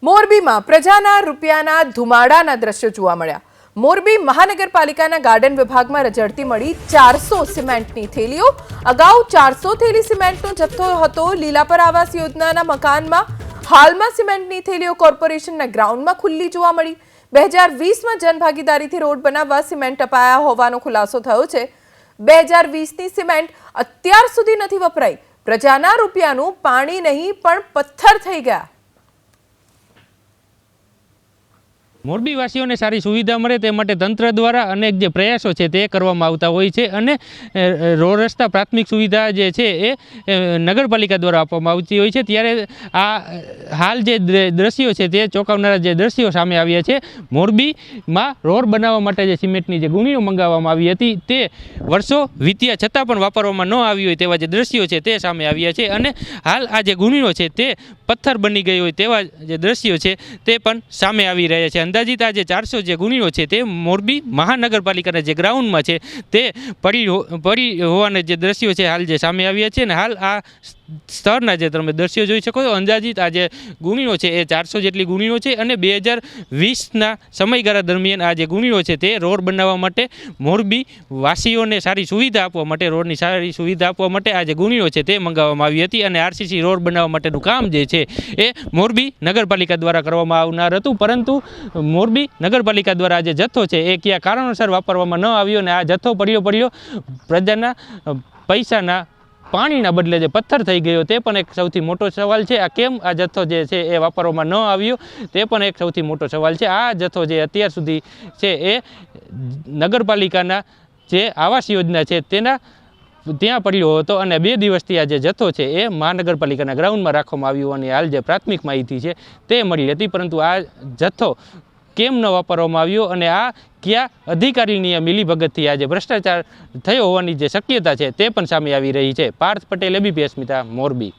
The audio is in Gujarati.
મોરબીમાં પ્રજાના રૂપિયાના ધુમાડાના દ્રશ્યો જોવા મળ્યા। મોરબી મહાનગરપાલિકાના ગાર્ડન વિભાગમાં રજળતી મળી 400 સિમેન્ટની થેલીઓ। અગાઉ 400 થેલી સિમેન્ટનો જથ્થો હતો લીલાપર આવાસ યોજનાના મકાનમાં। હાલમાં સિમેન્ટની થેલીઓ કોર્પોરેશનના ગ્રાઉન્ડમાં ખુલ્લી જોવા મળી। 2020માં જનભાગીદારીથી રોડ બનાવવા સિમેન્ટ અપાયા હોવાનો ખુલાસો થયો છે। 2020ની સિમેન્ટ અત્યાર સુધી નથી વપરાઈ। પ્રજાના રૂપિયાનું પાણી નહીં પણ પથ્થર થઈ ગયા। મોરબી વાસીઓને સારી સુવિધા મળે તે માટે તંત્ર દ્વારા અનેક જે પ્રયાસો છે તે કરવામાં આવતા હોય છે અને રોડ રસ્તા પ્રાથમિક સુવિધા જે છે એ નગરપાલિકા દ્વારા આપવામાં આવતી હોય છે। ત્યારે આ હાલ જે દ્રશ્યો છે તે ચોંકાવનારા જે દ્રશ્યો સામે આવ્યા છે। મોરબીમાં રોડ બનાવવા માટે જે સિમેન્ટની જે ગુણીઓ મંગાવવામાં આવી હતી તે વર્ષો વીત્યા છતાં પણ વાપરવામાં ન આવી હોય તેવા જે દ્રશ્યો છે તે સામે આવ્યા છે અને હાલ આ જે ગુણીઓ છે તે પથ્થર બની ગઈ હોય તેવા જે દ્રશ્યો છે તે પણ સામે આવી રહ્યા છે। અંદાજિત આ જે 400 જે ગુણીઓ છે તે મોરબી મહાનગરપાલિકાના જે ગ્રાઉન્ડમાં છે તે પડી હોવાના જે દ્રશ્યો છે હાલ જે સામે આવ્યા છે અને હાલ આ સ્થળના જે તમે દ્રશ્યો જોઈ શકો છો અંદાજિત આ જે ગુણીઓ છે એ 400 જેટલી ગુણીઓ છે અને 2020ના સમયગાળા દરમિયાન આ જે ગુણીઓ છે તે રોડ બનાવવા માટે મોરબી વાસીઓને સારી સુવિધા આપવા માટે રોડની સારી સુવિધા આપવા માટે આ જે ગુણીઓ છે તે મંગાવવામાં આવી હતી અને આરસીસી રોડ બનાવવા માટેનું કામ જે છે એ મોરબી નગરપાલિકા દ્વારા કરવામાં આવનાર હતું, પરંતુ મોરબી નગરપાલિકા દ્વારા આ જે જથ્થો છે એ કયા કારણોસર વાપરવામાં ન આવ્યો અને આ જથ્થો પડ્યો પ્રજાના પૈસાના પાણીના બદલે જે પથ્થર થઈ ગયો તે પણ એક સૌથી મોટો સવાલ છે। આ કેમ આ જથ્થો જે છે એ વાપરવામાં ન આવ્યો તે પણ એક સૌથી મોટો સવાલ છે। આ જથ્થો જે અત્યાર સુધી છે એ નગરપાલિકાના જે આવાસ યોજના છે તેના ત્યાં પડ્યો હતો અને 2 દિવસથી આ જે જથ્થો છે એ મહાનગરપાલિકાના ગ્રાઉન્ડમાં રાખવામાં આવ્યો અને હાલ જે પ્રાથમિક માહિતી છે તે મળી હતી, પરંતુ આ જથ્થો કેમ ન વાપરવામાં આવ્યો અને આ કયા અધિકારીની મિલીભગતથી આ જે ભ્રષ્ટાચાર થયો હોવાની જે શક્યતા છે તે પણ સામે આવી રહી છે। પાર્થ પટેલ, એબીપી અસ્મિતા, મોરબી।